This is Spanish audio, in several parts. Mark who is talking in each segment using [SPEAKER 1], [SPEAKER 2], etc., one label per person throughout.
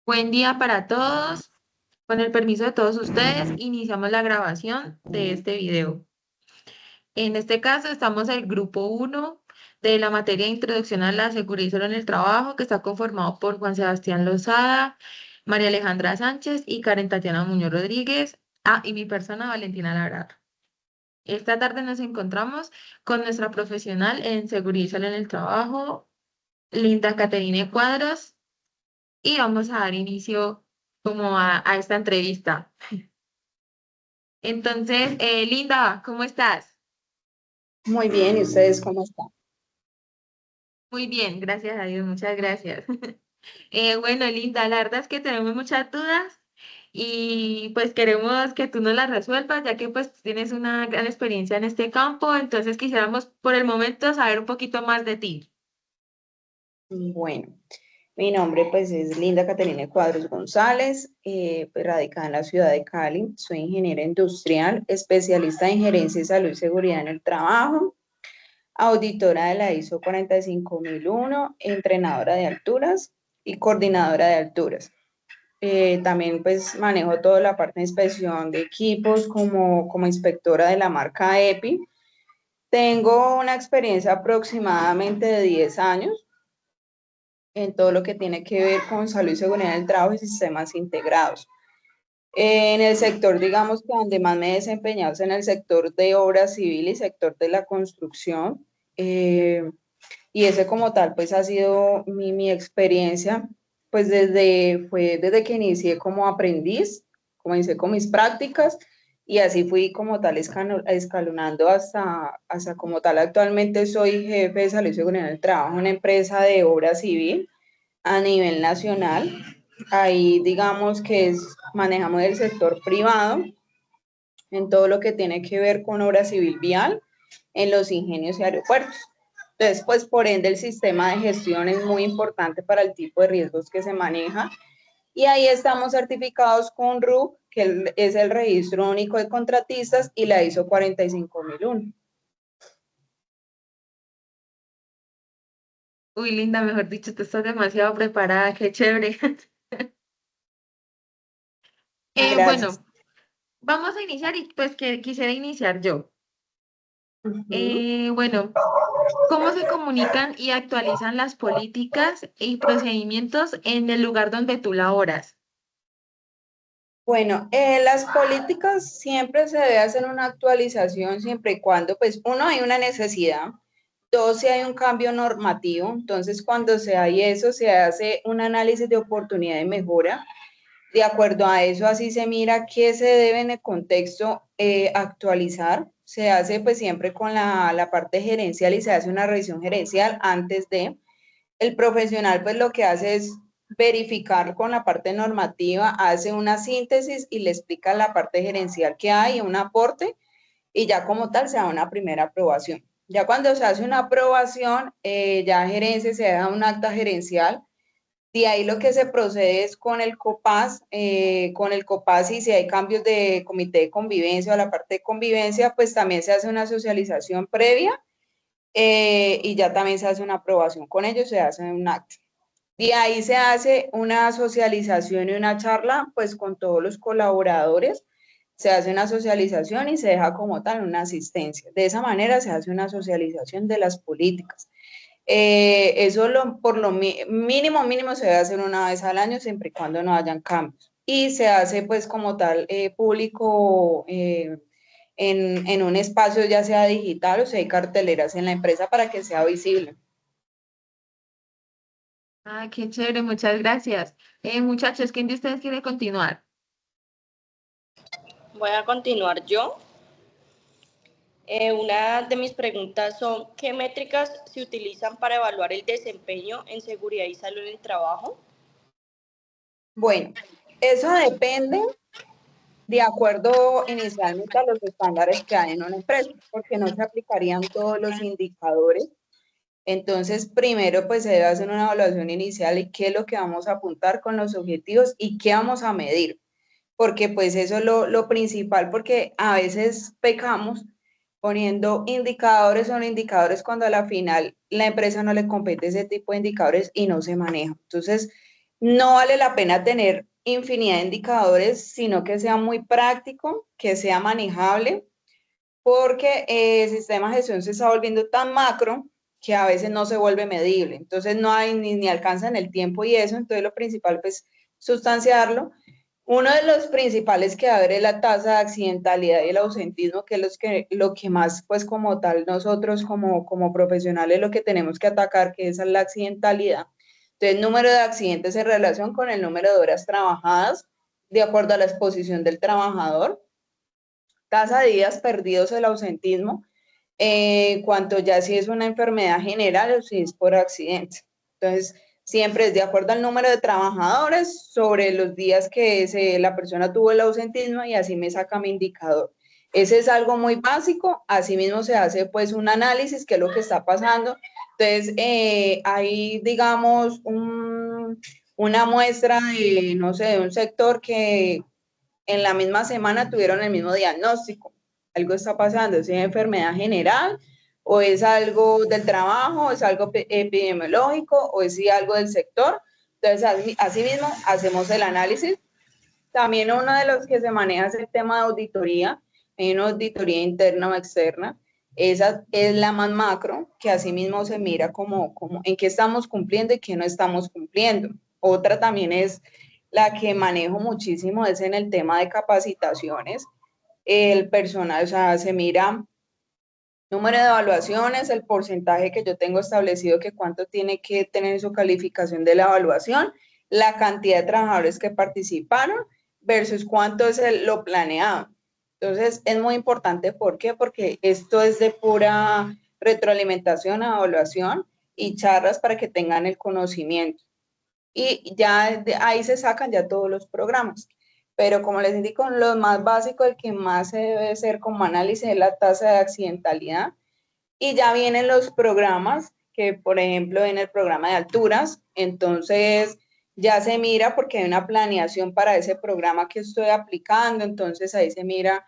[SPEAKER 1] Buen día para todos. Con el permiso de todos ustedes, iniciamos la grabación de este video. En este caso, estamos en el grupo uno de la materia de Introducción a la Seguridad y Salud en el Trabajo, que está conformado por Juan Sebastián Lozada, María Alejandra Sánchez y Karen Tatiana Muñoz Rodríguez. Y mi persona, Valentina Labrado. Esta tarde nos encontramos con nuestra profesional en Seguridad y Salud en el Trabajo, Linda Caterine Cuadros, y vamos a dar inicio como a esta entrevista. Entonces, Linda, ¿cómo estás?
[SPEAKER 2] Muy bien, ¿y ustedes cómo están?
[SPEAKER 1] Muy bien, gracias a Dios, muchas gracias. Bueno, Linda, la verdad es que tenemos muchas dudas y pues queremos que tú nos las resuelvas, ya que pues tienes una gran experiencia en este campo, entonces quisiéramos por el momento saber un poquito más de ti.
[SPEAKER 2] Bueno, mi nombre pues es Linda Caterina Cuadros González, pues, radicada en la ciudad de Cali. Soy ingeniera industrial, especialista en gerencia de salud y seguridad en el trabajo, auditora de la ISO 45001, entrenadora de alturas y coordinadora de alturas. También pues manejo toda la parte de inspección de equipos como inspectora de la marca EPI. Tengo una experiencia aproximadamente de 10 años en todo lo que tiene que ver con salud y seguridad en el trabajo y sistemas integrados. En el sector, digamos que donde más me he desempeñado es en el sector de obra civil y sector de la construcción. Eh, y ese como tal, pues ha sido mi experiencia, pues desde que inicié como aprendiz, comencé con mis prácticas y así fui como tal escalonando hasta como tal. Actualmente soy jefe de salud y seguridad en el trabajo en una empresa de obra civil a nivel nacional. Ahí digamos que manejamos el sector privado en todo lo que tiene que ver con obra civil vial en los ingenios y aeropuertos. Entonces, pues por ende el sistema de gestión es muy importante para el tipo de riesgos que se maneja y ahí estamos certificados con RUC, que es el Registro Único de Contratistas, y la ISO 45001.
[SPEAKER 1] Uy, Linda, mejor dicho, tú estás demasiado preparada, qué chévere.
[SPEAKER 2] Gracias.
[SPEAKER 1] Bueno, vamos a iniciar y pues que quisiera iniciar yo.
[SPEAKER 2] Uh -huh.
[SPEAKER 1] Bueno, ¿cómo se comunican y actualizan las políticas y procedimientos en el lugar donde tú laboras?
[SPEAKER 2] Bueno, las políticas siempre se debe hacer una actualización siempre y cuando, pues, uno, hay una necesidad, dos, si hay un cambio normativo, entonces cuando se hay eso, se hace un análisis de oportunidad de mejora. De acuerdo a eso, así se mira qué se debe en el contexto actualizar. Se hace pues siempre con la parte gerencial y se hace una revisión gerencial antes de. El profesional pues lo que hace es verificar con la parte normativa, hace una síntesis y le explica la parte gerencial que hay, un aporte, y ya como tal se da una primera aprobación. Ya cuando se hace una aprobación, ya gerencia se da un acta gerencial. De ahí lo que se procede es con el COPAS, y si hay cambios de comité de convivencia o la parte de convivencia, pues también se hace una socialización previa, y ya también se hace una aprobación con ellos, se hace un acta. De ahí se hace una socialización y una charla, pues con todos los colaboradores, se hace una socialización y se deja como tal una asistencia. De esa manera se hace una socialización de las políticas. Eso por lo mínimo se debe hacer una vez al año, siempre y cuando no hayan cambios. Y se hace pues como tal público, en un espacio ya sea digital o si hay carteleras en la empresa para que sea visible.
[SPEAKER 1] Ah, qué chévere, muchas gracias. Muchachos, ¿quién de ustedes quiere continuar?
[SPEAKER 3] Voy a continuar yo. Una de mis preguntas son, ¿qué métricas se utilizan para evaluar el desempeño en seguridad y salud en el trabajo?
[SPEAKER 2] Bueno, eso depende de acuerdo inicialmente a los estándares que hay en una empresa, porque no se aplicarían todos los indicadores. Entonces, primero pues se debe hacer una evaluación inicial y qué es lo que vamos a apuntar con los objetivos y qué vamos a medir, porque pues eso es lo principal, porque a veces pecamos poniendo indicadores o no indicadores cuando a la final la empresa no le compete ese tipo de indicadores y no se maneja. Entonces, no vale la pena tener infinidad de indicadores, sino que sea muy práctico, que sea manejable, porque el sistema de gestión se está volviendo tan macro que a veces no se vuelve medible. Entonces no hay ni alcanza en el tiempo y eso, entonces lo principal pues sustanciarlo. Uno de los principales que abre la tasa de accidentalidad y el ausentismo, que es lo que más, pues como tal, nosotros como profesionales lo que tenemos que atacar, que es la accidentalidad. Entonces, número de accidentes en relación con el número de horas trabajadas, de acuerdo a la exposición del trabajador, tasa de días perdidos, el ausentismo, cuanto ya si es una enfermedad general o si es por accidente. Entonces, siempre es de acuerdo al número de trabajadores sobre los días que la persona tuvo el ausentismo y así me saca mi indicador. Ese es algo muy básico, asimismo se hace pues un análisis, qué es lo que está pasando. Entonces, hay digamos una muestra de, no sé, de un sector que en la misma semana tuvieron el mismo diagnóstico. Algo está pasando, ¿es enfermedad general o es algo del trabajo, o es algo epidemiológico o es algo del sector? Entonces, así mismo hacemos el análisis. También uno de los que se maneja es el tema de auditoría. Hay una auditoría interna o externa. Esa es la más macro, que así mismo se mira como en qué estamos cumpliendo y qué no estamos cumpliendo. Otra también es la que manejo muchísimo, es en el tema de capacitaciones. El personal, o sea, se mira número de evaluaciones, el porcentaje que yo tengo establecido, que cuánto tiene que tener su calificación de la evaluación, la cantidad de trabajadores que participaron versus cuánto es lo planeado. Entonces, es muy importante, ¿por qué? Porque esto es de pura retroalimentación, evaluación y charlas para que tengan el conocimiento. Y ya de ahí se sacan ya todos los programas. Pero como les indico, lo más básico, el que más se debe hacer como análisis es la tasa de accidentalidad. Y ya vienen los programas, que por ejemplo en el programa de alturas, entonces ya se mira porque hay una planeación para ese programa que estoy aplicando, entonces ahí se mira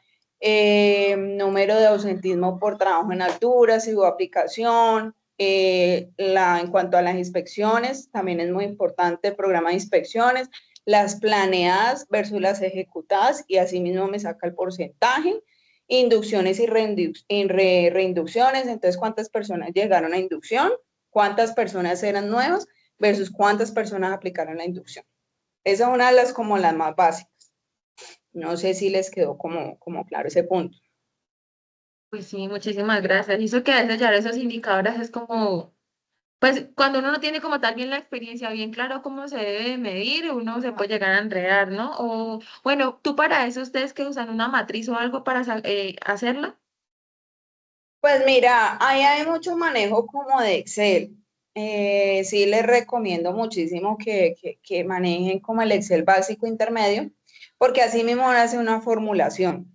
[SPEAKER 2] número de ausentismo por trabajo en alturas, si hubo aplicación, en cuanto a las inspecciones, también es muy importante el programa de inspecciones, las planeadas versus las ejecutadas y así mismo me saca el porcentaje, inducciones y reinducciones, entonces cuántas personas llegaron a inducción, cuántas personas eran nuevas versus cuántas personas aplicaron la inducción. Esa es una de las como las más básicas. No sé si les quedó como claro ese punto.
[SPEAKER 1] Pues sí, muchísimas gracias. Y eso que a veces ya esos indicadores es como, pues cuando uno no tiene como tal bien la experiencia, bien claro cómo se debe medir, uno se puede llegar a enredar, ¿no? O bueno, tú para eso, ustedes que usan una matriz o algo para hacerlo.
[SPEAKER 2] Pues mira, ahí hay mucho manejo como de Excel. Sí les recomiendo muchísimo que manejen como el Excel básico intermedio, porque así mismo van a hacer una formulación.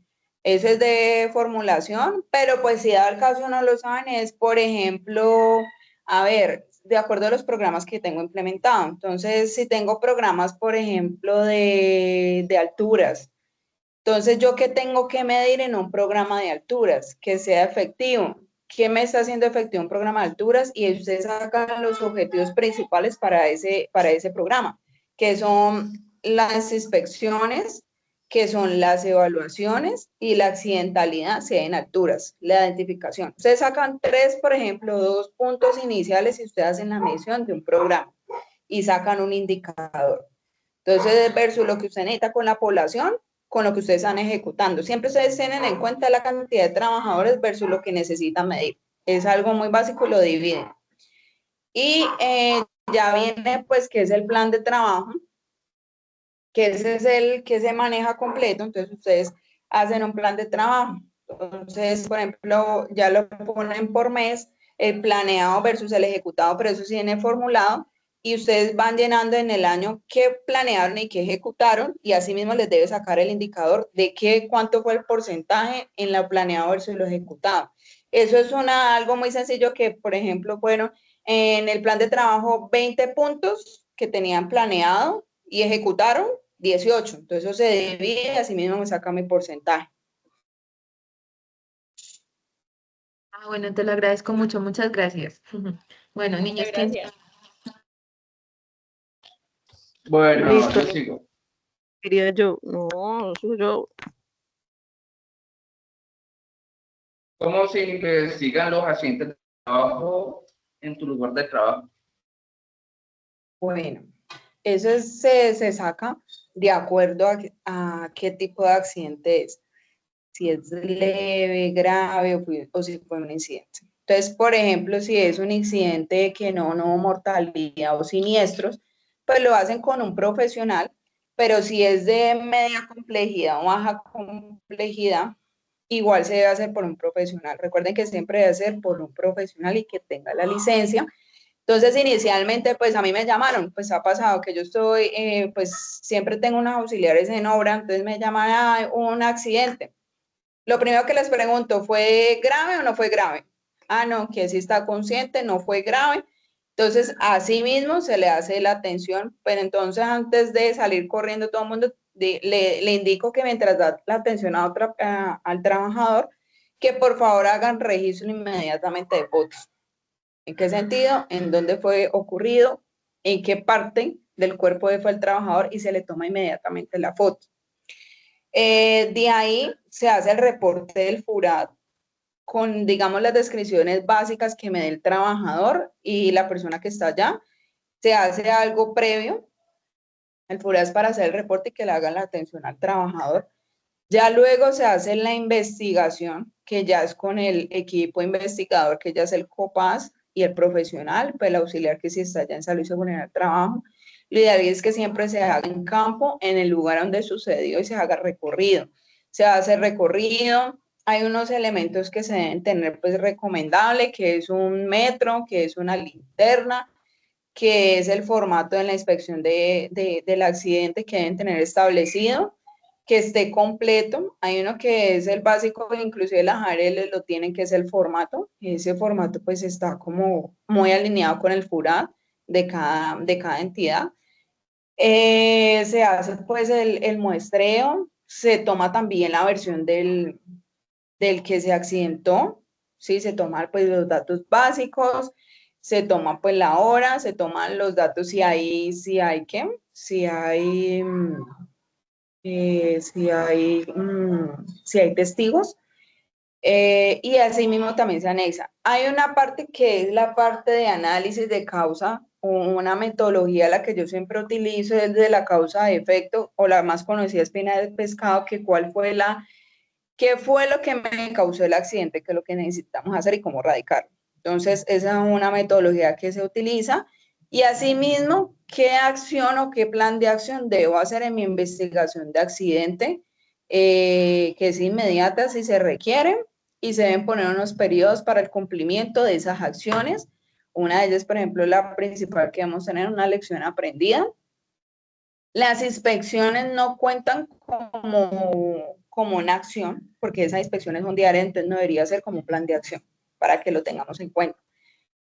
[SPEAKER 2] Eso es de formulación, pero pues si da el caso no lo saben, es por ejemplo, a ver, de acuerdo a los programas que tengo implementado. Entonces, si tengo programas, por ejemplo, de alturas, entonces, ¿yo qué tengo que medir en un programa de alturas? Que sea efectivo. ¿Qué me está haciendo efectivo un programa de alturas? Y ustedes sacan los objetivos principales para ese programa, que son las inspecciones, que son las evaluaciones y la accidentalidad, sea en alturas, la identificación. Ustedes sacan tres, por ejemplo, dos puntos iniciales y ustedes hacen la medición de un programa y sacan un indicador. Entonces, versus lo que usted necesita con la población, con lo que ustedes están ejecutando. Siempre ustedes tienen en cuenta la cantidad de trabajadores versus lo que necesitan medir. Es algo muy básico y lo dividen. Y ya viene, pues, que es el plan de trabajo, que ese es el que se maneja completo. Entonces, ustedes hacen un plan de trabajo. Entonces, por ejemplo, ya lo ponen por mes, el planeado versus el ejecutado, pero eso sí viene formulado y ustedes van llenando en el año qué planearon y qué ejecutaron y así mismo les debe sacar el indicador de cuánto fue el porcentaje en lo planeado versus lo ejecutado. Eso es algo muy sencillo que, por ejemplo, fueron en el plan de trabajo 20 puntos que tenían planeado y ejecutaron 18. Entonces eso se divide y así mismo me saca mi porcentaje.
[SPEAKER 1] Ah, bueno, te lo agradezco mucho, muchas gracias. Bueno,
[SPEAKER 3] Muchas
[SPEAKER 1] niños, ¿quién?
[SPEAKER 3] gracias.
[SPEAKER 4] Bueno,
[SPEAKER 2] Listo,
[SPEAKER 4] yo sigo.
[SPEAKER 5] Quería yo. No, soy yo.
[SPEAKER 4] ¿Cómo se investigan los accidentes de trabajo en tu lugar de trabajo?
[SPEAKER 2] bueno, se saca de acuerdo a qué tipo de accidente es, si es leve, grave o si fue un incidente. Entonces, por ejemplo, si es un incidente que no hubo mortalidad o siniestros, pues lo hacen con un profesional, pero si es de media complejidad o baja complejidad, igual se debe hacer por un profesional. Recuerden que siempre debe ser por un profesional y que tenga la licencia. Entonces, inicialmente, pues a mí me llamaron, pues ha pasado que yo estoy, pues siempre tengo unos auxiliares en obra, entonces me llaman a un accidente. Lo primero que les pregunto, ¿fue grave o no fue grave? Ah, no, que sí está consciente, no fue grave. Entonces, así mismo se le hace la atención, pero entonces antes de salir corriendo todo el mundo, le indico que mientras da la atención al trabajador, que por favor hagan registro inmediatamente de fotos. ¿En qué sentido? ¿En dónde fue ocurrido? ¿En qué parte del cuerpo fue el trabajador? Y se le toma inmediatamente la foto. De ahí se hace el reporte del FURAD con, digamos, las descripciones básicas que me dé el trabajador y la persona que está allá. Se hace algo previo. El FURAD es para hacer el reporte y que le hagan la atención al trabajador. Ya luego se hace la investigación, que ya es con el equipo investigador, que ya es el COPAS y el profesional, pues el auxiliar que sí está allá en salud y seguridad del trabajo. Lo ideal es que siempre se haga en campo, en el lugar donde sucedió y se haga recorrido. Se hace recorrido, hay unos elementos que se deben tener pues recomendable, que es un metro, que es una linterna, que es el formato de la inspección del accidente que deben tener establecido, que esté completo. Hay uno que es el básico, inclusive las ARL lo tienen, que es el formato. Ese formato pues está como muy alineado con el FURAD de cada entidad. Se hace pues el muestreo, se toma también la versión del que se accidentó, ¿sí? Se toman pues los datos básicos, se toma pues la hora, se toman los datos si hay testigos, y así mismo también se anexa. Hay una parte que es la parte de análisis de causa, una metodología la que yo siempre utilizo es de la causa de efecto, o la más conocida espina del pescado, que qué fue lo que me causó el accidente, qué es lo que necesitamos hacer y cómo erradicarlo. Entonces, esa es una metodología que se utiliza. Y asimismo, ¿qué acción o qué plan de acción debo hacer en mi investigación de accidente? Que es inmediata si se requiere y se deben poner unos periodos para el cumplimiento de esas acciones. Una de ellas, por ejemplo, la principal que vamos a tener, una lección aprendida. Las inspecciones no cuentan como una acción, porque esas inspecciones son diarias, entonces no debería ser como un plan de acción, para que lo tengamos en cuenta.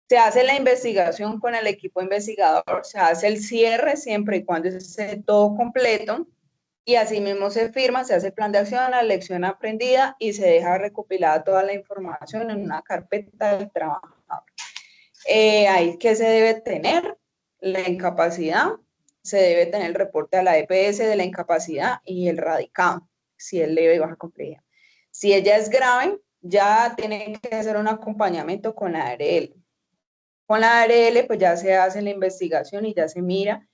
[SPEAKER 2] Se hace la investigación con el equipo investigador, se hace el cierre siempre y cuando esté todo completo, y así mismo se firma, se hace el plan de acción, la lección aprendida y se deja recopilada toda la información en una carpeta del trabajador. Ahí que se debe tener la incapacidad, se debe tener el reporte a la EPS de la incapacidad y el radicado, si es leve y baja complejidad. Si ella es grave, ya tiene que hacer un acompañamiento con la ARL. Con la ARL, pues ya se hace la investigación y ya se mira,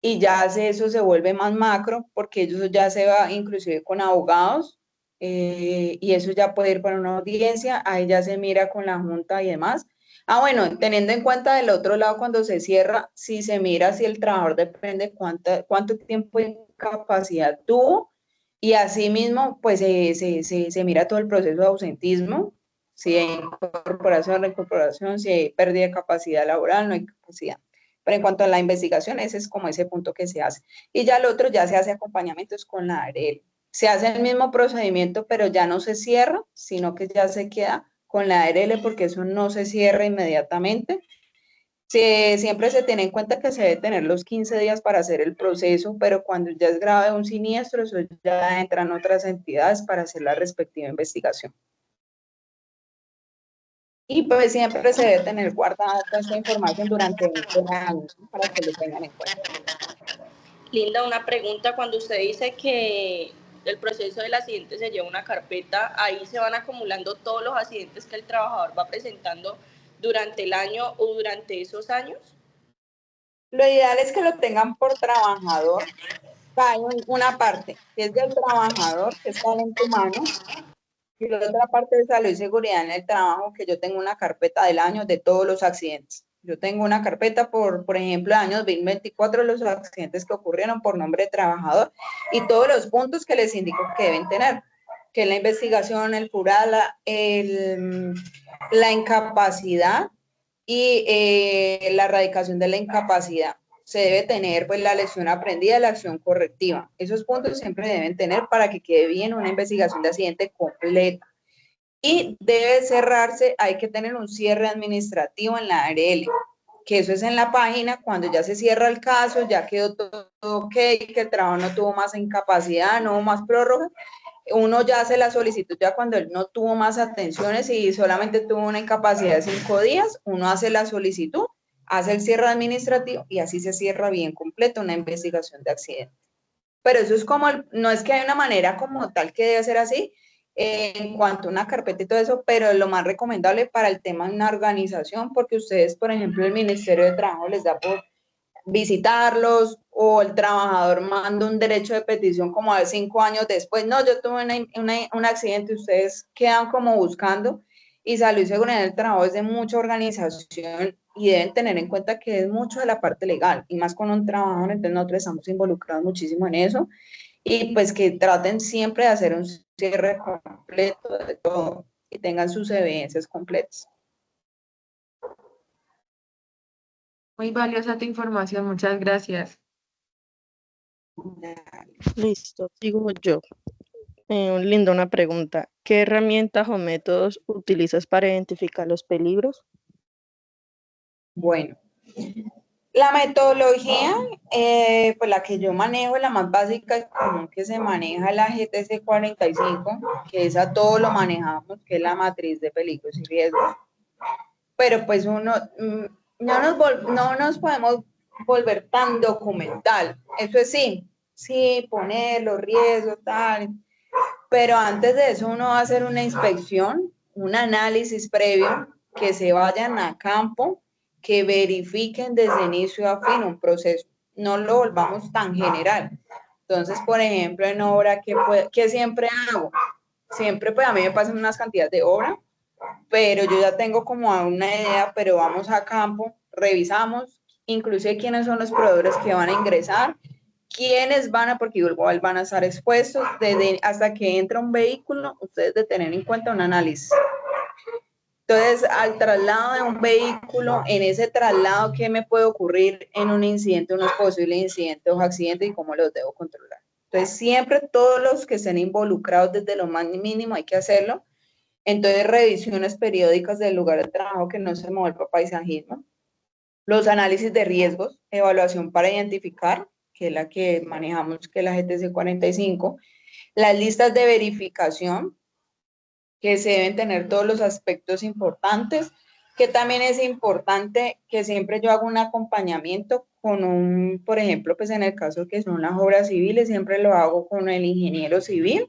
[SPEAKER 2] y ya eso se vuelve más macro, porque ellos ya se va inclusive con abogados, y eso ya puede ir para una audiencia, ahí ya se mira con la junta y demás. Ah, bueno, teniendo en cuenta del otro lado cuando se cierra, si se mira si el trabajador depende cuánto tiempo de incapacidad tuvo, y asimismo, pues se mira todo el proceso de ausentismo, si hay incorporación, reincorporación, si hay pérdida de capacidad laboral, no hay capacidad. Pero en cuanto a la investigación, ese es como ese punto que se hace. Y ya el otro ya se hace acompañamientos con la ARL. Se hace el mismo procedimiento, pero ya no se cierra, sino que ya se queda con la ARL porque eso no se cierra inmediatamente. Siempre se tiene en cuenta que se debe tener los 15 días para hacer el proceso, pero cuando ya es grave un siniestro, eso ya entran otras entidades para hacer la respectiva investigación. Y pues siempre se debe tener guardada toda esta información durante 20 años, para que lo tengan en cuenta.
[SPEAKER 3] Linda, una pregunta. Cuando usted dice que el proceso del accidente se lleva una carpeta, ahí se van acumulando todos los accidentes que el trabajador va presentando durante el año o durante esos años.
[SPEAKER 2] Lo ideal es que lo tengan por trabajador. Hay una parte que es del trabajador, que es talento humano, y la otra parte de salud y seguridad en el trabajo, que yo tengo una carpeta del año de todos los accidentes. Yo tengo una carpeta por ejemplo, de año 2024, los accidentes que ocurrieron por nombre de trabajador y todos los puntos que les indico que deben tener, que es la investigación, el FURALA, la incapacidad y la erradicación de la incapacidad. Se debe tener pues la lección aprendida y la acción correctiva. Esos puntos siempre deben tener para que quede bien una investigación de accidente completa. Y debe cerrarse, hay que tener un cierre administrativo en la ARL, que eso es en la página, cuando ya se cierra el caso, ya quedó todo ok, que el trabajo no tuvo más incapacidad, no hubo más prórroga, uno ya hace la solicitud ya cuando él no tuvo más atenciones y solamente tuvo una incapacidad de 5 días, uno hace la solicitud, hace el cierre administrativo y así se cierra bien completo una investigación de accidente. Pero eso es como, no es que hay una manera como tal que debe ser así, en cuanto a una carpeta y todo eso, pero lo más recomendable para el tema de una organización, porque ustedes, por ejemplo, el Ministerio de Trabajo les da por visitarlos o el trabajador manda un derecho de petición como a 5 años después, no, yo tuve un accidente, ustedes quedan como buscando y salud y seguridad del trabajo es de mucha organización y deben tener en cuenta que es mucho de la parte legal y más con un trabajador, entonces nosotros estamos involucrados muchísimo en eso y pues que traten siempre de hacer un cierre completo de todo y tengan sus evidencias completas.
[SPEAKER 1] Muy valiosa tu información, muchas gracias.
[SPEAKER 5] Listo, sigo yo. Linda, una pregunta. ¿Qué herramientas o métodos utilizas para identificar los peligros?
[SPEAKER 2] Bueno, la metodología, pues la que yo manejo, la más básica y común que se maneja, la GTC 45, que esa todo lo manejamos, que es la matriz de peligros y riesgos. Pero pues uno, no nos podemos volver tan documental. Eso es sí, poner los riesgos, tal. Pero antes de eso uno va a hacer una inspección, un análisis previo, que se vayan a campo, que verifiquen desde inicio a fin un proceso. No lo volvamos tan general. Entonces, por ejemplo, en obra, ¿qué siempre hago? Siempre, pues a mí me pasan unas cantidades de obra, pero yo ya tengo como una idea, pero vamos a campo, revisamos, inclusive quiénes son los proveedores que van a ingresar, quiénes van a, porque igual van a estar expuestos, desde hasta que entra un vehículo, ustedes de tener en cuenta un análisis. Entonces, al traslado de un vehículo, en ese traslado, ¿qué me puede ocurrir en un incidente, unos posibles incidentes o accidentes y cómo los debo controlar? Entonces, siempre todos los que estén involucrados desde lo más mínimo hay que hacerlo. Entonces, revisiones periódicas del lugar de trabajo que no se me vuelva paisajismo. Los análisis de riesgos, evaluación para identificar, que es la que manejamos, que es la GTC 45. Las listas de verificación, que se deben tener todos los aspectos importantes, que también es importante que siempre yo hago un acompañamiento con un, por ejemplo, pues en el caso que son las obras civiles, siempre lo hago con el ingeniero civil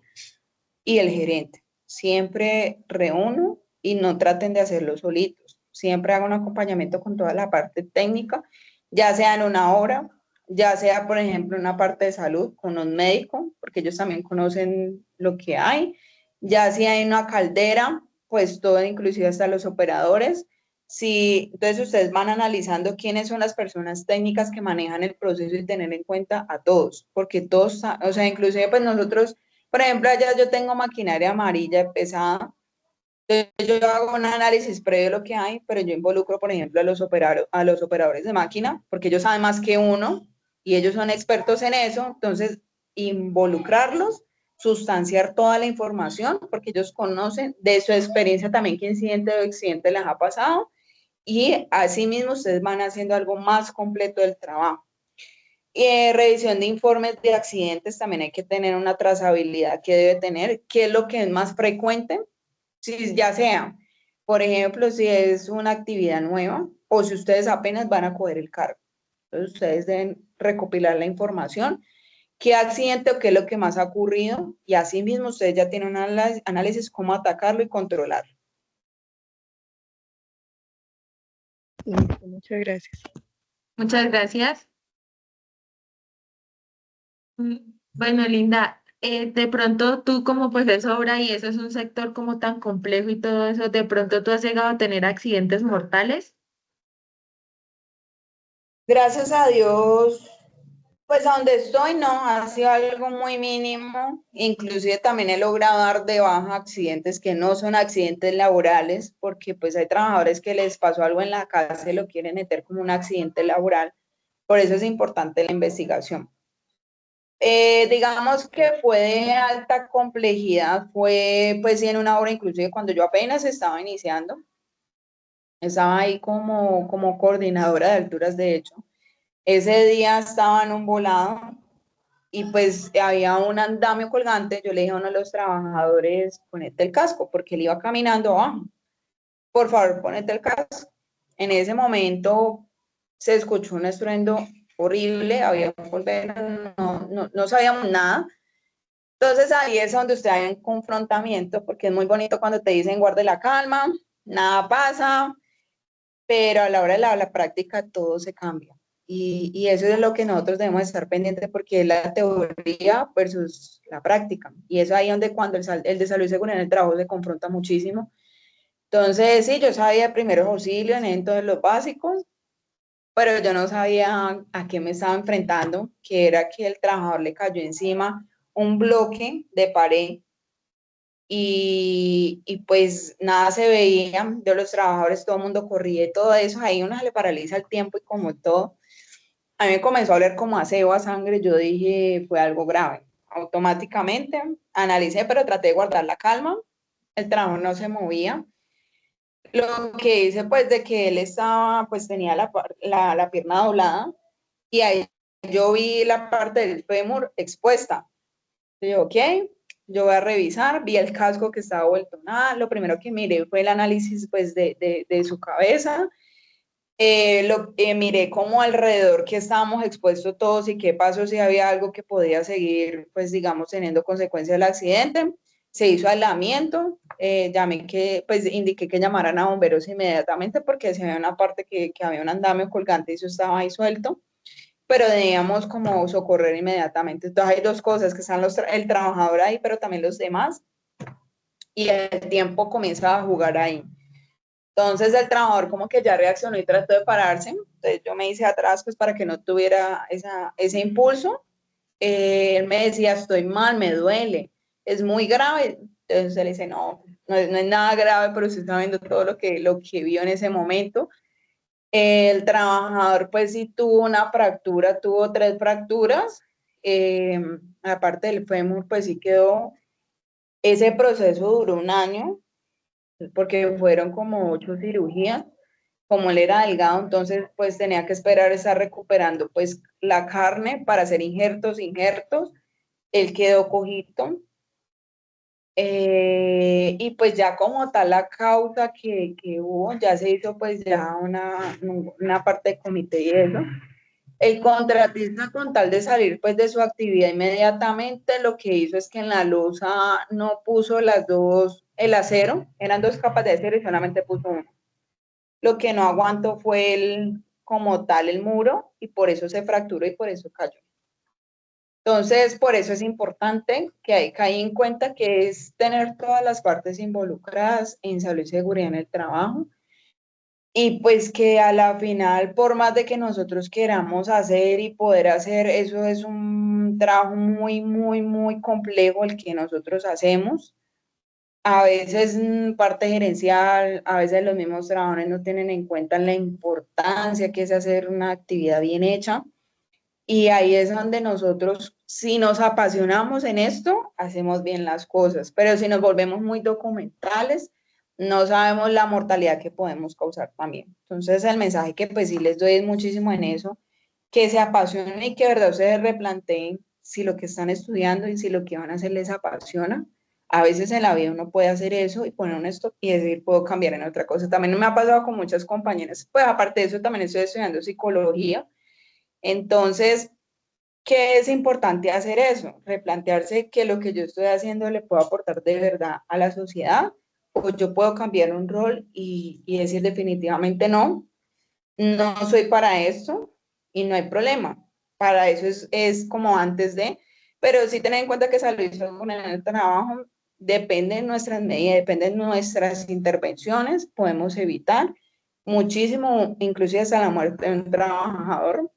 [SPEAKER 2] y el gerente. Siempre reúno y no traten de hacerlo solitos. Siempre hago un acompañamiento con toda la parte técnica, ya sea en una obra, ya sea, por ejemplo, en una parte de salud con un médico, porque ellos también conocen lo que hay, ya si hay una caldera, pues todo, inclusive hasta los operadores. Si, entonces ustedes van analizando quiénes son las personas técnicas que manejan el proceso y tener en cuenta a todos, porque todos, o sea, inclusive pues nosotros, por ejemplo, allá yo tengo maquinaria amarilla pesada, entonces yo hago un análisis previo de lo que hay, pero yo involucro, por ejemplo, a los operadores de máquina, porque ellos saben más que uno y ellos son expertos en eso, entonces involucrarlos, sustanciar toda la información, porque ellos conocen de su experiencia también qué incidente o accidente les ha pasado, y asimismo ustedes van haciendo algo más completo del trabajo. Revisión de informes de accidentes, también hay que tener una trazabilidad que debe tener, qué es lo que es más frecuente, si ya sea, por ejemplo, si es una actividad nueva o si ustedes apenas van a coger el cargo. Entonces ustedes deben recopilar la información, qué accidente o qué es lo que más ha ocurrido, y así mismo ustedes ya tienen un análisis cómo atacarlo y controlarlo.
[SPEAKER 5] Listo, muchas gracias.
[SPEAKER 1] Muchas gracias. Bueno, Linda, de pronto tú como profesora, y eso es un sector como tan complejo y todo eso, de pronto tú has llegado a tener accidentes mortales.
[SPEAKER 2] Gracias a Dios, pues a donde estoy no, ha sido algo muy mínimo. Inclusive también he logrado dar de baja accidentes que no son accidentes laborales, porque pues hay trabajadores que les pasó algo en la casa y lo quieren meter como un accidente laboral. Por eso es importante la investigación. Digamos que fue de alta complejidad, fue pues sí en una obra, inclusive cuando yo apenas estaba iniciando, estaba ahí como coordinadora de alturas, de hecho. Ese día estaba en un volado y pues había un andamio colgante. Yo le dije a uno de los trabajadores, ponete el casco, porque él iba caminando abajo. Por favor, ponete el casco. En ese momento se escuchó un estruendo horrible, había polvera, no sabíamos nada. Entonces ahí es donde usted hay un confrontamiento, porque es muy bonito cuando te dicen guarde la calma, nada pasa, pero a la hora de la práctica todo se cambia. Y eso es lo que nosotros debemos estar pendientes, porque es la teoría versus la práctica. Y es ahí donde cuando el de salud y seguridad en el trabajo se confronta muchísimo. Entonces, sí, yo sabía primeros auxilios, entonces los básicos, pero yo no sabía a qué me estaba enfrentando, que era que el trabajador le cayó encima un bloque de pared y pues nada se veía de los trabajadores, todo el mundo corría y todo eso, ahí uno se le paraliza el tiempo y como todo, a mí me comenzó a oler como a sebo, a sangre, yo dije, fue algo grave. Automáticamente analicé, pero traté de guardar la calma, el trabajador no se movía. Lo que hice pues de que él estaba, pues tenía la pierna doblada y ahí yo vi la parte del fémur expuesta. Yo, ok, yo voy a revisar, vi el casco que estaba vuelto nada, lo primero que miré fue el análisis pues de su cabeza, miré como alrededor que estábamos expuestos todos y qué pasó si había algo que podía seguir pues digamos teniendo consecuencias del accidente. Se hizo aislamiento, llamé que, pues indiqué que llamaran a bomberos inmediatamente porque se veía una parte que había un andamio colgante y eso estaba ahí suelto, pero debíamos como socorrer inmediatamente. Entonces hay dos cosas, que están el trabajador ahí, pero también los demás, y el tiempo comienza a jugar ahí. Entonces el trabajador como que ya reaccionó y trató de pararse, entonces yo me hice atrás pues para que no tuviera ese impulso. Él me decía, estoy mal, me duele, es muy grave. Entonces él dice, no es nada grave, pero usted está viendo todo lo que vio en ese momento. El trabajador pues sí tuvo una fractura, tuvo 3 fracturas, aparte del fémur pues sí quedó, ese proceso duró un año, porque fueron como 8 cirugías, como él era delgado, entonces pues tenía que esperar estar recuperando pues la carne para hacer injertos, él quedó cojito, y pues ya como tal la causa que hubo, ya se hizo pues ya una parte de comité y eso. El contratista, con tal de salir pues de su actividad inmediatamente, lo que hizo es que en la losa no puso el acero, eran 2 capas de acero y solamente puso uno. Lo que no aguantó fue como tal el muro, y por eso se fracturó y por eso cayó. Entonces, por eso es importante que hay que en cuenta que es tener todas las partes involucradas en salud y seguridad en el trabajo. Y pues que a la final, por más de que nosotros queramos hacer y poder hacer, eso es un trabajo muy, muy, muy complejo el que nosotros hacemos. A veces parte gerencial, a veces los mismos trabajadores no tienen en cuenta la importancia que es hacer una actividad bien hecha. Y ahí es donde nosotros, si nos apasionamos en esto, hacemos bien las cosas. Pero si nos volvemos muy documentales, no sabemos la mortalidad que podemos causar también. Entonces, el mensaje que pues sí les doy es muchísimo en eso, que se apasionen y que de verdad ustedes replanteen si lo que están estudiando y si lo que van a hacer les apasiona. A veces en la vida uno puede hacer eso y poner un stop y decir, puedo cambiar en otra cosa. También me ha pasado con muchas compañeras. Pues aparte de eso, también estoy estudiando psicología Entonces, ¿qué es importante hacer eso? Replantearse que lo que yo estoy haciendo le puedo aportar de verdad a la sociedad, o yo puedo cambiar un rol y decir definitivamente no, no soy para esto y no hay problema. Para eso es como antes de, pero sí tener en cuenta que salud y salud en el trabajo depende de nuestras medidas, depende de nuestras intervenciones, podemos evitar muchísimo, inclusive hasta la muerte de un trabajador,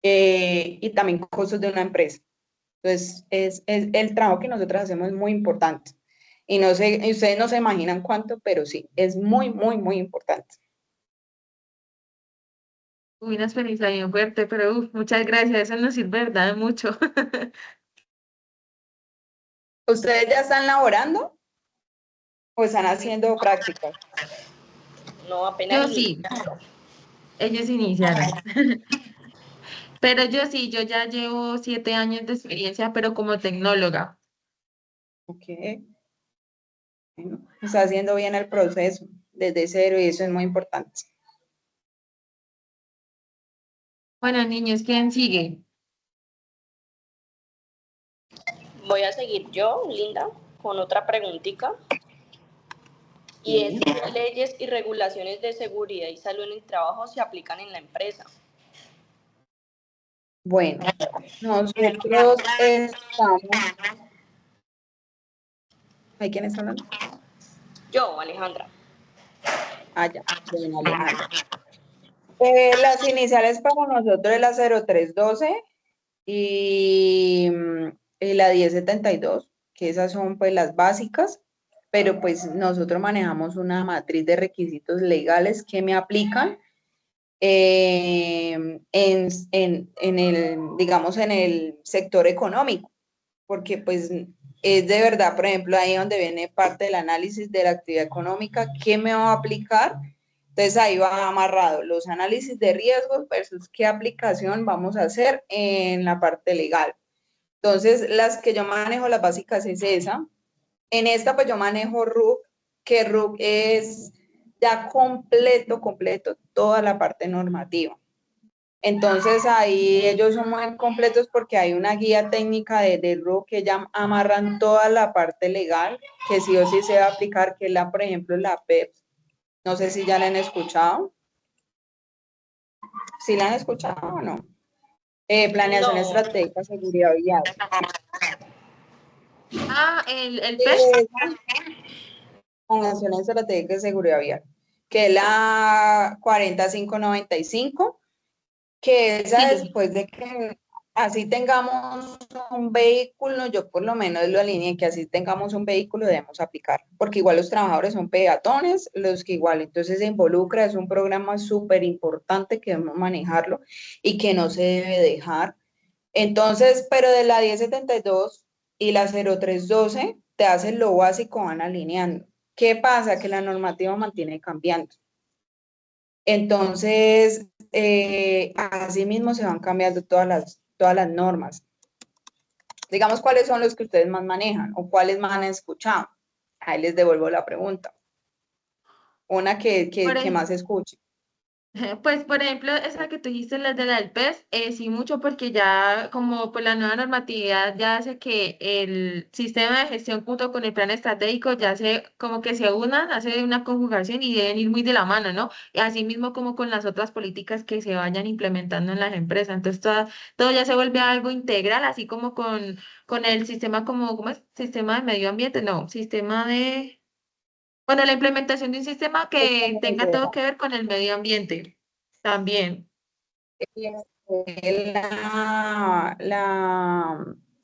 [SPEAKER 2] y también costos de una empresa. Entonces, el trabajo que nosotros hacemos es muy importante. Y no sé, ustedes no se imaginan cuánto, pero sí, es muy, muy, muy importante.
[SPEAKER 1] Uy, una experiencia bien fuerte, pero uf, muchas gracias, eso nos sirve, ¿verdad? De mucho.
[SPEAKER 2] ¿Ustedes ya están laborando o están haciendo prácticas?
[SPEAKER 3] No, apenas
[SPEAKER 1] Yo sí, ellos iniciaron. Pero yo sí, yo ya llevo 7 años de experiencia, pero como tecnóloga.
[SPEAKER 2] Ok, bueno, está haciendo bien el proceso desde cero y eso es muy importante.
[SPEAKER 1] Bueno, niños, ¿quién sigue?
[SPEAKER 3] voy a seguir yo, Linda, con otra preguntita. Y es,
[SPEAKER 2] Sí.
[SPEAKER 3] ¿qué leyes y regulaciones de seguridad y salud en el trabajo se aplican en la empresa?
[SPEAKER 2] Bueno, nosotros estamos. ¿Hay quién está hablando?
[SPEAKER 3] Yo, Alejandra.
[SPEAKER 2] Ya, bueno, Alejandra. Las iniciales para nosotros es la 0312 y la 1072, que esas son pues las básicas, pero pues nosotros manejamos una matriz de requisitos legales que me aplican en el, digamos, en el sector económico, porque pues es de verdad, por ejemplo, ahí donde viene parte del análisis de la actividad económica, ¿qué me va a aplicar? Entonces ahí va amarrado los análisis de riesgos versus qué aplicación vamos a hacer en la parte legal. Entonces, las que yo manejo, las básicas es esa. En esta, pues yo manejo RUC, que RUC es ya completo, toda la parte normativa. Entonces ahí ellos son muy completos porque hay una guía técnica de RUC que ya amarran toda la parte legal, que sí o sí se va a aplicar, que es la, por ejemplo, la PEPS. No sé si ya la han escuchado. ¿Sí la han escuchado o no? Planeación
[SPEAKER 3] No,
[SPEAKER 2] estratégica, seguridad vial.
[SPEAKER 1] Ah, el PES.
[SPEAKER 2] Planeación estratégica de seguridad vial, que es la 40595, que esa
[SPEAKER 1] Sí.
[SPEAKER 2] después de que así tengamos un vehículo, yo por lo menos lo alineé que así tengamos un vehículo debemos aplicar, porque igual los trabajadores son peatones, los que igual entonces se involucra, es un programa súper importante que debemos manejarlo y que no se debe dejar. Entonces, pero de la 1072 y la 0312 te hacen lo básico, van alineando. ¿Qué pasa? Que la normativa mantiene cambiando. Entonces, así mismo se van cambiando todas las normas. Digamos, ¿cuáles son los que ustedes más manejan o cuáles más han escuchado? Ahí les devuelvo la pregunta. Una
[SPEAKER 1] Por,
[SPEAKER 2] que
[SPEAKER 1] ej-
[SPEAKER 2] más escuche.
[SPEAKER 1] Pues, por ejemplo, esa que tú dijiste, la de la del PES, sí mucho porque ya como pues la nueva normatividad ya hace que el sistema de gestión junto con el plan estratégico ya se como que se unan, hace una conjugación y deben ir muy de la mano, ¿no? Y así mismo como con las otras políticas que se vayan implementando en las empresas. Entonces todo ya se vuelve algo integral, así como con el sistema como, ¿cómo es? Sistema de medio ambiente, no, sistema de... Bueno, la implementación de un sistema que tenga todo que ver con el medio ambiente también.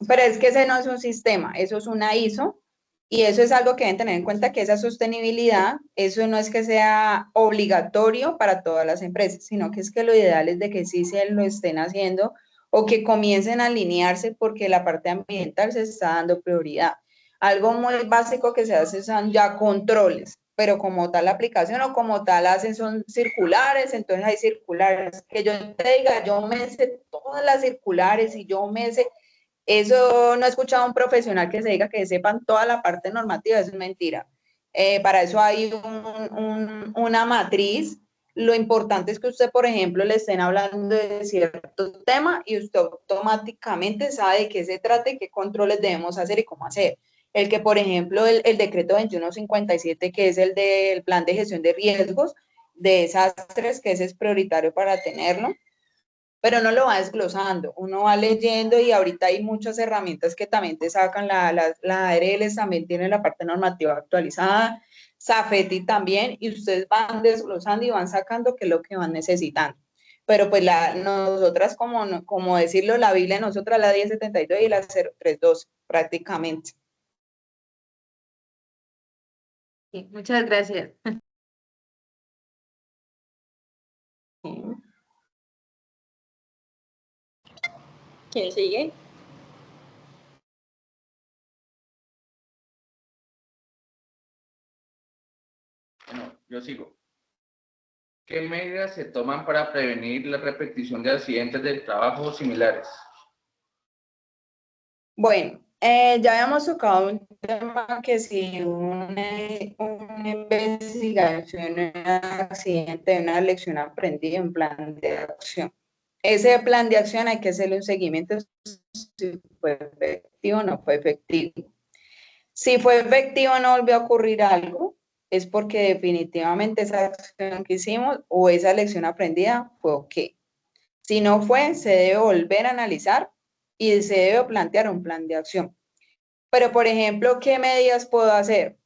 [SPEAKER 2] Pero es que ese no es un sistema, eso es una ISO y eso es algo que deben tener en cuenta que esa sostenibilidad, eso no es que sea obligatorio para todas las empresas, sino que es que lo ideal es de que sí se lo estén haciendo o que comiencen a alinearse porque la parte ambiental se está dando prioridad. Algo muy básico que se hace son ya controles, pero como tal la aplicación o como tal hacen son circulares, entonces hay circulares. Que yo te diga, yo me sé todas las circulares y yo me sé, eso no he escuchado a un profesional que se diga que sepan toda la parte normativa, eso es mentira. Para eso hay una matriz, lo importante es que usted, por ejemplo, le estén hablando de cierto tema y usted automáticamente sabe de qué se trata y qué controles debemos hacer y cómo hacer. El que, por ejemplo, el decreto 2157, que es el del plan de gestión de riesgos de desastres, que ese es prioritario para tenerlo, pero no lo va desglosando, uno va leyendo y ahorita hay muchas herramientas que también te sacan, la ARL también tiene la parte normativa actualizada, Safety también, y ustedes van desglosando y van sacando qué es lo que van necesitando. Pero pues nosotras, como decirlo, la Biblia, nosotras la 1072 y la 0312 prácticamente.
[SPEAKER 1] Sí, muchas gracias.
[SPEAKER 2] Sí.
[SPEAKER 3] ¿Quién sigue?
[SPEAKER 4] Bueno, yo sigo. ¿Qué medidas se toman para prevenir la repetición de accidentes del trabajo similares?
[SPEAKER 2] Bueno, ya habíamos tocado un tema que si una investigación, un accidente, una lección aprendida, un plan de acción. Ese plan de acción hay que hacerle un seguimiento si fue efectivo o no fue efectivo. Si fue efectivo o no volvió a ocurrir algo, es porque definitivamente esa acción que hicimos o esa lección aprendida fue ok. Si no fue, se debe volver a analizar y se debe plantear un plan de acción. Pero, por ejemplo, ¿qué medidas puedo hacer?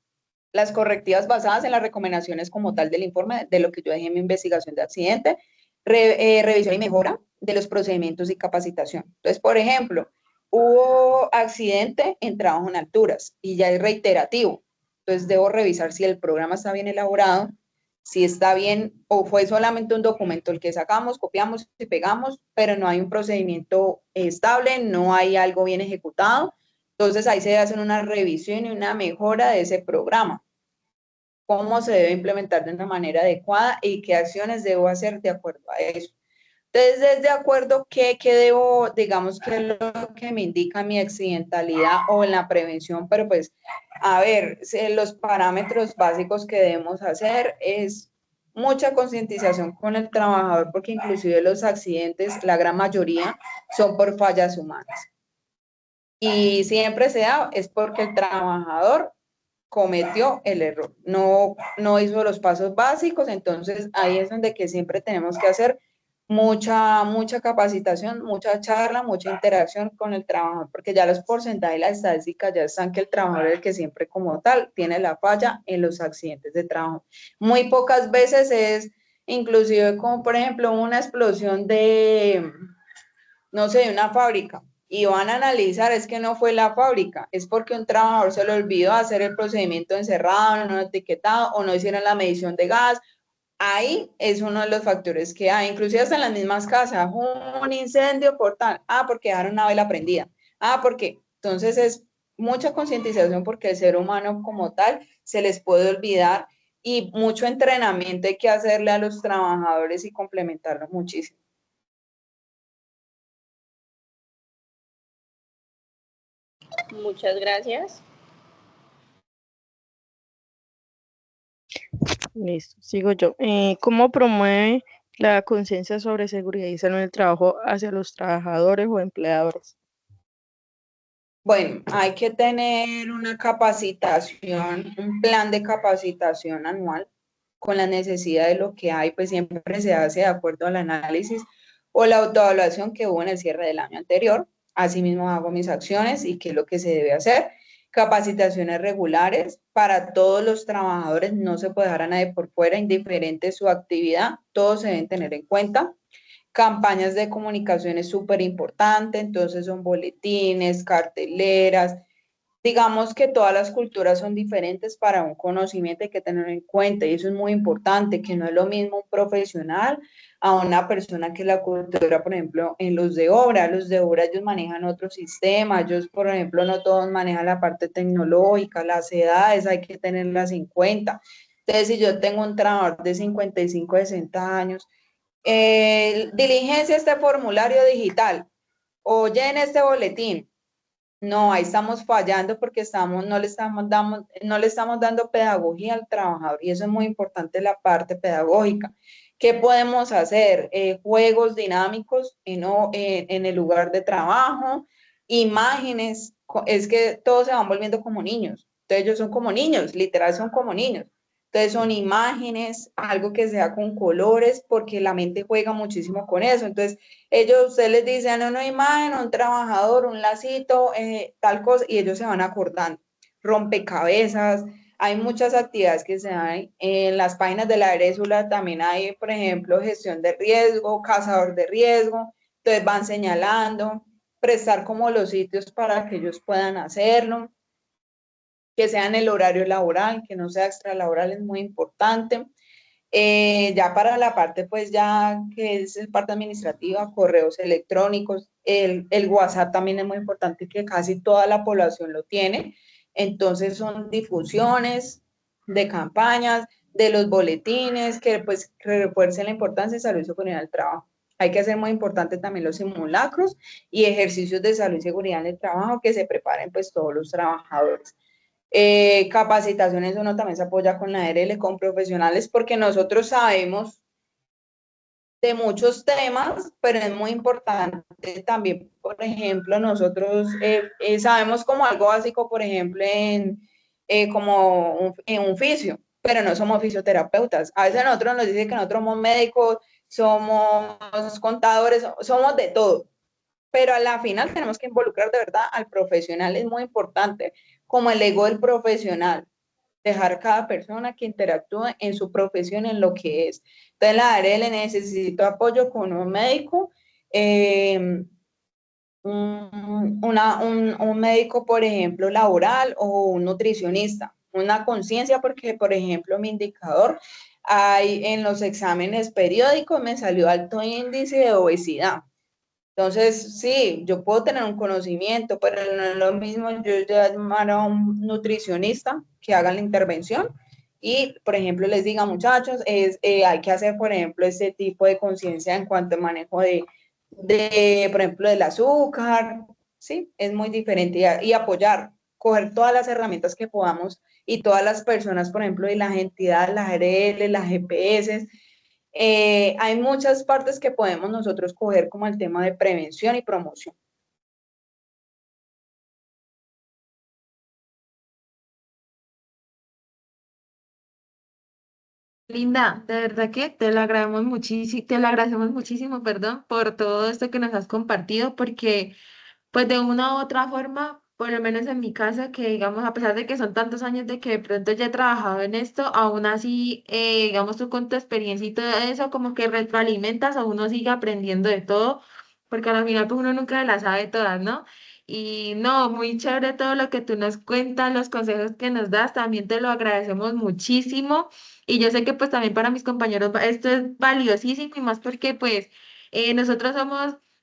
[SPEAKER 2] Las correctivas basadas en las recomendaciones como tal del informe, de lo que yo dejé en mi investigación de accidente, revisión y mejora de los procedimientos y capacitación. Entonces, por ejemplo, hubo accidente en trabajo en alturas y ya es reiterativo. Entonces, debo revisar si el programa está bien elaborado, si está bien o fue solamente un documento el que sacamos, copiamos y pegamos, pero no hay un procedimiento estable, no hay algo bien ejecutado. Entonces ahí se hace una revisión y una mejora de ese programa, cómo se debe implementar de una manera adecuada y qué acciones debo hacer de acuerdo a eso. Entonces, de acuerdo qué debo, digamos, qué es lo que me indica mi accidentalidad o en la prevención, pero pues, a ver, los parámetros básicos que debemos hacer es mucha concientización con el trabajador, porque inclusive los accidentes, la gran mayoría, son por fallas humanas. Y siempre se da es porque el trabajador cometió el error, no hizo los pasos básicos, entonces ahí es donde que siempre tenemos que hacer mucha capacitación, mucha charla, mucha interacción con el trabajador, porque ya los porcentajes y las estadísticas ya están que el trabajador es el que siempre como tal tiene la falla en los accidentes de trabajo. Muy pocas veces es inclusive como por ejemplo una explosión de, no sé, de una fábrica y van a analizar, es que no fue la fábrica, es porque un trabajador se le olvidó hacer el procedimiento encerrado, no etiquetado o no hicieron la medición de gas. Ahí es uno de los factores que hay, inclusive hasta en las mismas casas, un incendio por tal, porque dejaron una vela prendida, porque entonces es mucha concientización porque el ser humano como tal se les puede olvidar y mucho entrenamiento hay que hacerle a los trabajadores y complementarlo muchísimo.
[SPEAKER 3] Muchas gracias.
[SPEAKER 5] Listo, sigo yo. ¿Cómo promueve la conciencia sobre seguridad y salud en el trabajo hacia los trabajadores o empleadores?
[SPEAKER 2] Bueno, hay que tener una capacitación, un plan de capacitación anual con la necesidad de lo que hay, pues siempre se hace de acuerdo al análisis o la autoevaluación que hubo en el cierre del año anterior. Asimismo hago mis acciones y qué es lo que se debe hacer. Capacitaciones regulares para todos los trabajadores, no se puede dejar a nadie por fuera, indiferente su actividad, todos se deben tener en cuenta. Campañas de comunicación es súper importante, entonces son boletines, carteleras. Digamos que todas las culturas son diferentes para un conocimiento, hay que tenerlo en cuenta y eso es muy importante, que no es lo mismo un profesional a una persona que la cultura, por ejemplo, en los de obra ellos manejan otro sistema, ellos, por ejemplo, no todos manejan la parte tecnológica, las edades hay que tenerlas en cuenta. Entonces, si yo tengo un trabajador de 55, 60 años, diligencia este formulario digital o llene este boletín. No, ahí estamos fallando porque no le estamos dando pedagogía al trabajador y eso es muy importante la parte pedagógica, ¿Qué podemos hacer? Juegos dinámicos en el lugar de trabajo, imágenes, es que todos se van volviendo como niños. Entonces ellos son como niños, literal son como niños. Entonces son imágenes, algo que sea con colores, porque la mente juega muchísimo con eso. Entonces ellos, usted les dice, no, una imagen, un trabajador, un lacito, tal cosa, y ellos se van acordando. Rompecabezas, hay muchas actividades que se dan en las páginas de la Eresula, también hay, por ejemplo, gestión de riesgo, cazador de riesgo, entonces van señalando, prestar como los sitios para que ellos puedan hacerlo, que sea en el horario laboral, que no sea extralaboral, es muy importante. Ya para la parte, pues ya que es parte administrativa, correos electrónicos, el WhatsApp también es muy importante que casi toda la población lo tiene. Entonces son difusiones de campañas, de los boletines, que pues que refuercen la importancia de salud y seguridad del trabajo. Hay que hacer muy importante también los simulacros y ejercicios de salud y seguridad en el trabajo que se preparen pues todos los trabajadores. Capacitaciones, uno también se apoya con la ARL, con profesionales, porque nosotros sabemos de muchos temas, pero es muy importante también, por ejemplo, nosotros sabemos como algo básico, por ejemplo, en un fisio, pero no somos fisioterapeutas. A veces nosotros nos dicen que nosotros somos médicos, somos contadores, somos de todo, pero a la final tenemos que involucrar de verdad al profesional, es muy importante, como el ego del profesional, dejar cada persona que interactúe en su profesión, en lo que es. Entonces, la área le necesito apoyo con un médico, eh, un médico, por ejemplo, laboral o un nutricionista, una conciencia, porque, por ejemplo, mi indicador, hay en los exámenes periódicos me salió alto índice de obesidad. Entonces, sí, yo puedo tener un conocimiento, pero no es lo mismo yo llamar a un nutricionista que haga la intervención y, por ejemplo, les diga, muchachos, hay que hacer, por ejemplo, este tipo de conciencia en cuanto al manejo por ejemplo, del azúcar, ¿sí? Es muy diferente y apoyar, coger todas las herramientas que podamos y todas las personas, por ejemplo, y las entidades, las ARL, las GPS, hay muchas partes que podemos nosotros coger como el tema de prevención y promoción.
[SPEAKER 1] Linda, de verdad que te lo agradecemos muchísimo, perdón, por todo esto que nos has compartido, porque pues de una u otra forma, por lo menos en mi casa, que digamos, a pesar de que son tantos años de que de pronto ya he trabajado en esto, aún así, digamos, tú con tu experiencia y todo eso, como que retroalimentas o uno sigue aprendiendo de todo, porque al final pues uno nunca las sabe todas, ¿no? Y no, muy chévere todo lo que tú nos cuentas, los consejos que nos das, también te lo agradecemos muchísimo. Y yo sé que pues también para mis compañeros esto es valiosísimo y más porque pues nosotros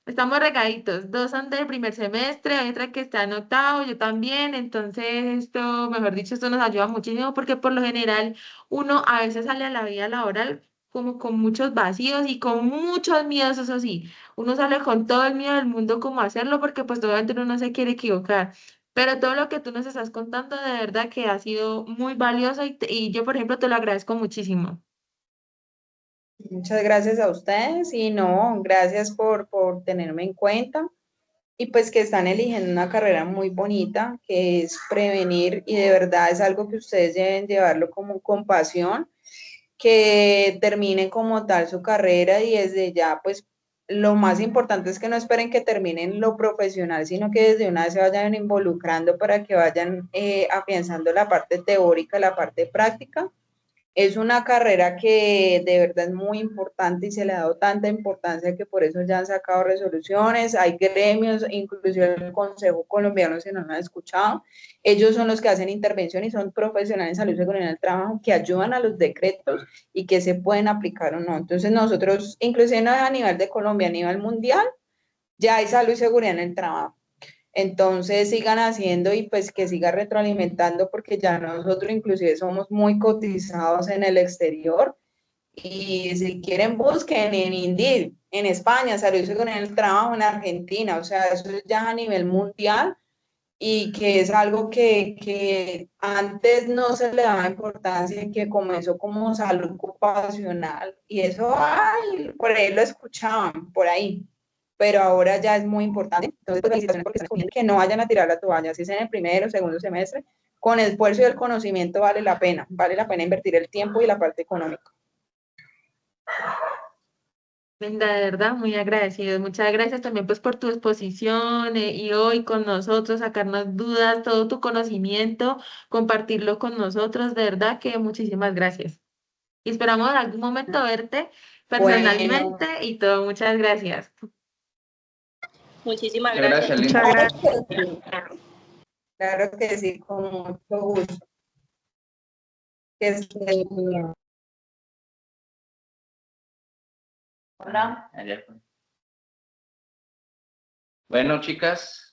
[SPEAKER 1] estamos regaditos, dos son del primer semestre, hay otra que está en octavo, yo también, entonces esto, mejor dicho, esto nos ayuda muchísimo porque por lo general uno a veces sale a la vida laboral como con muchos vacíos y con muchos miedos, eso sí, uno sale con todo el miedo del mundo como hacerlo porque pues obviamente uno no se quiere equivocar. Pero todo lo que tú nos estás contando de verdad que ha sido muy valioso y yo, por ejemplo, te lo agradezco muchísimo.
[SPEAKER 2] Muchas gracias a ustedes y no, gracias por tenerme en cuenta y pues que están eligiendo una carrera muy bonita que es prevenir y de verdad es algo que ustedes deben llevarlo como con pasión, que terminen como tal su carrera y desde ya pues lo más importante es que no esperen que terminen lo profesional, sino que desde una vez se vayan involucrando para que vayan afianzando la parte teórica, la parte práctica. Es una carrera que de verdad es muy importante y se le ha dado tanta importancia que por eso ya han sacado resoluciones, hay gremios, inclusive el Consejo Colombiano, si no lo han escuchado, ellos son los que hacen intervención y son profesionales en salud y seguridad en el trabajo que ayudan a los decretos y que se pueden aplicar o no. Entonces nosotros, inclusive no a nivel de Colombia, a nivel mundial, ya hay salud y seguridad en el trabajo. Entonces sigan haciendo y pues que siga retroalimentando porque ya nosotros inclusive somos muy cotizados en el exterior y si quieren busquen en Indeed, en España, Salud y Seguridad en el Trabajo, en Argentina, o sea, eso es ya a nivel mundial y que es algo que antes no se le daba importancia y que comenzó como salud ocupacional y eso, ay, por ahí lo escuchaban, por ahí, pero ahora ya es muy importante. Entonces, pues, felicitaciones porque están escogiendo que no vayan a tirar la toalla, si es en el primero o segundo semestre, con el esfuerzo y el conocimiento vale la pena invertir el tiempo y la parte económica.
[SPEAKER 1] Linda, de verdad, muy agradecidos. Muchas gracias también pues por tu exposición y hoy con nosotros, sacarnos dudas, todo tu conocimiento, compartirlo con nosotros. De verdad que muchísimas gracias. Y esperamos en algún momento verte
[SPEAKER 2] Bueno,
[SPEAKER 1] personalmente y todo. Muchas gracias.
[SPEAKER 3] Muchísimas
[SPEAKER 4] Muchas
[SPEAKER 3] gracias.
[SPEAKER 4] gracias,
[SPEAKER 5] Muchas
[SPEAKER 4] Linda.
[SPEAKER 5] gracias.
[SPEAKER 2] claro que sí, con mucho gusto. Que estés bien.
[SPEAKER 4] Hola. Bueno, chicas,